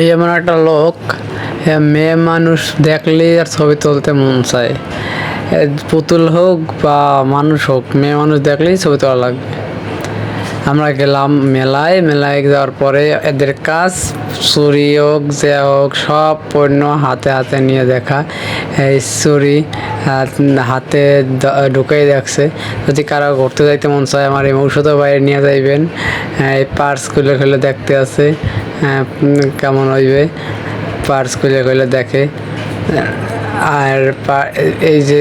এই এমন একটা লোক, মেয়ে মানুষ দেখলেই আর ছবি তুলতে মন চায়। পুতুল হোক বা মানুষ হোক, মেয়ে মানুষ দেখলেই ছবি তোলা লাগবে। আমরা গেলাম মেলায়। মেলায় যাওয়ার পরে এদের কাজ চুরি হোক যে হোক সব পণ্য হাতে হাতে নিয়ে দেখা। এই চুরি হাতে ঢুকেই দেখছে। যদি কারো ঘুরতে যাইতে মন চায়, আমার এই মৌসুতো বাইরে নিয়ে যাইবেন। এই পার্স খুলে খুলে দেখতে আছে কেমন হইবে। পার্স খুলে খুলে দেখে। আর এই যে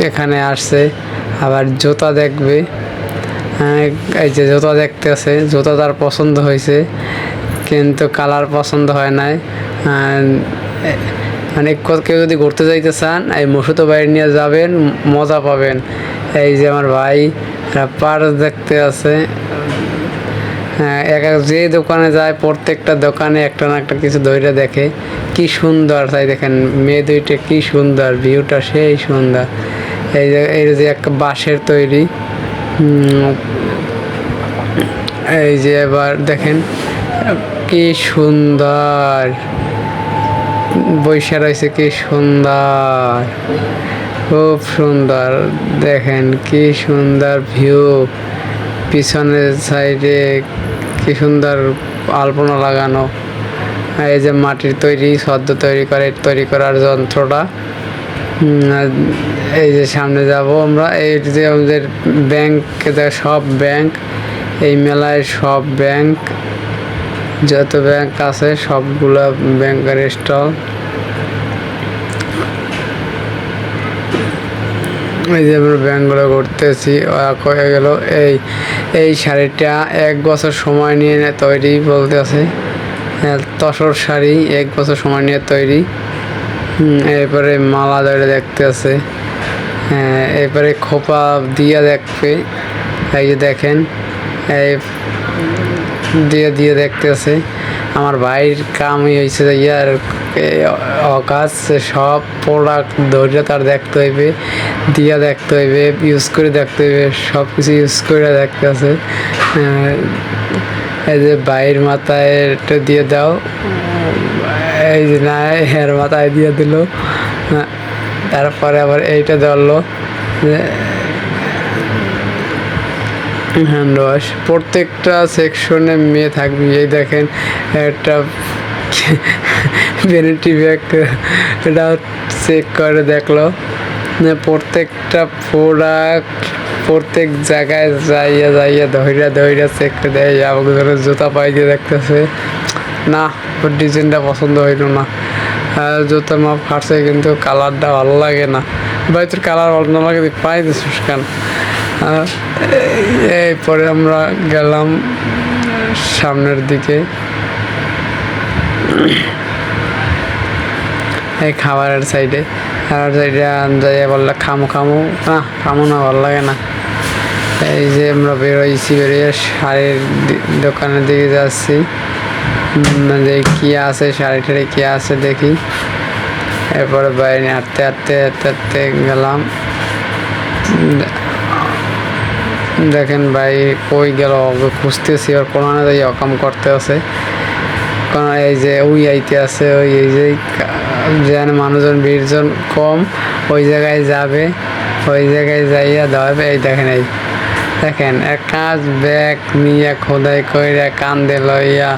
এখানে আসছে আবার জুতা দেখবে। এই যে জুতা দেখতে আছে, জুতা তার পছন্দ হয়েছে কিন্তু কালার পছন্দ হয় নাই। মানে কেউ যদি ঘুরতে যাইতে চান, এই মসুতো বাইরে নিয়ে যাবেন, মজা পাবেন। এই যে আমার ভাই পার্স দেখতে আছে। যে দোকানে যায় প্রত্যেকটা দোকানে একটা না একটা কিছু ধরে দেখে। কি সুন্দর, তাই দেখেন মেয়ে দুইটা কি সুন্দর, ভিউটা সেই সুন্দর। এই যে একটা বাঁশের তৈরি। এই যে এবার দেখেন কি সুন্দর বৈশা রয়েছে, কি সুন্দর, খুব সুন্দর। দেখেন কি সুন্দর ভিউ, পিছনের সাইডে কি সুন্দর আলপনা লাগানো। এই যে মাটির তৈরি সদ্য তৈরি করার যন্ত্রটা। এই যে সামনে যাব আমরা। এই যে আমাদের ব্যাংক, সব ব্যাংক, এই মেলায় সব ব্যাংক, যত ব্যাংক আছে সবগুলো ব্যাংকের স্টল। এই যে আমরা ব্যাংকগুলো করতেছি। হয়ে গেল এই শাড়িটা 1 বছর সময় নিয়ে তৈরি বলতেছে। তসর শাড়ি 1 বছর সময় নিয়ে তৈরি। এরপরে মালা ধরে দেখতে আছে। এরপরে খোপা দিয়া দেখবে। এই যে দেখেন এই দিয়ে দেখতে আছে। আমার ভাইয়ের কামই হয়েছে ইয়ার অকাজ, সব প্রোডাক্ট ধরে তার দেখতে হইবে, দিয়া দেখতে হইবে, ইউজ করে দেখতে হইবে, সব কিছু ইউজ করে দেখতে আছে। এই যে ভাইয়ের মাথায় একটা দিয়ে দাও। এই যে না, হের মাথায় দিয়ে দিল। তারপরে আবার এইটা ধরলো হ্যান্ড ওয়াশ। প্রত্যেকটা সেকশনে মেয়ে থাকবে। এই দেখেন একটা ভ্যানিটি ব্যাগ, এটা চেক করে দেখলো। প্রত্যেকটা প্রোডাক্ট প্রত্যেক জায়গায় যাইয়া ধৈর্য চেক করে দেয়। আমাকে ধরো জুতা পাই দিয়ে দেখতেছে না, ওর ডিজাইনটা পছন্দ হইল না। জুতা মাপ ফাটছে কিন্তু কালারটা ভালো লাগে না। ভাই তোর কালার ভালো না লাগে পাই দিস কেন? এরপরে আমরা গেলাম সামনের দিকে। এই খাবারের সাইডে যাইয়া বললে খামো না, ভালো লাগে না। এই যে আমরা বেরিয়ে শাড়ির দোকানের দিকে যাচ্ছি। যে কি আছে শাড়ি টাড়ি কি আছে দেখি। এরপরে বাইরে হাঁটতে গেলাম। দেখেন ভাই কই গেল, খুঁজতেছি, আর কোনো যাই অকাম করতে আছে। কারণ এই যে ওই আইতে আছে, এই যে যেন মানুষজন ভিড়জন কম, ওই জায়গায় যাবে, ওই জায়গায় যাইয়া ধরবে। এই দেখেন এক কাজ ব্যাগ নিয়ে খোদাই কইরা কান্দে লইয়া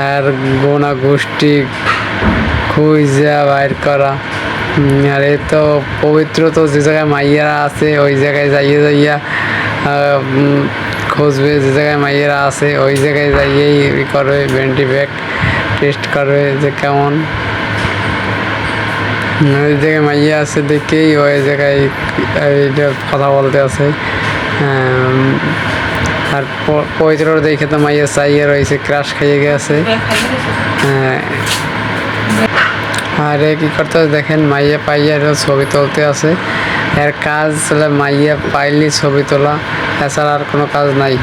আর গোনা গোষ্ঠী খুঁজা বাইর করা। আর এই তো পবিত্র, তো যে জায়গায় মাইয়ারা আছে ওই জায়গায় যাইয়া খুঁজবে, যে জায়গায় মাইয়েরা আছে ওই জায়গায় যাইয়েই করবে, ভ্যানিটি ব্যাগ টেস্ট করবে যে কেমন। ওই জায়গায় মাইয়া আছে দেখেই ওই জায়গায় এইটা কথা বলতে আছে। আর পবিত্র দেখে তো মাইয়া চাইয়ে রয়েছে, ক্রাশ খাইয়ে গেছে। আর কি করতে দেখেন মাইয়া পাইয়া ছবি তুলতে আছে। এর কাজ মাইয়া পাইলে ছবি তোলা, এছাড়া আর কোনো কাজ নাই।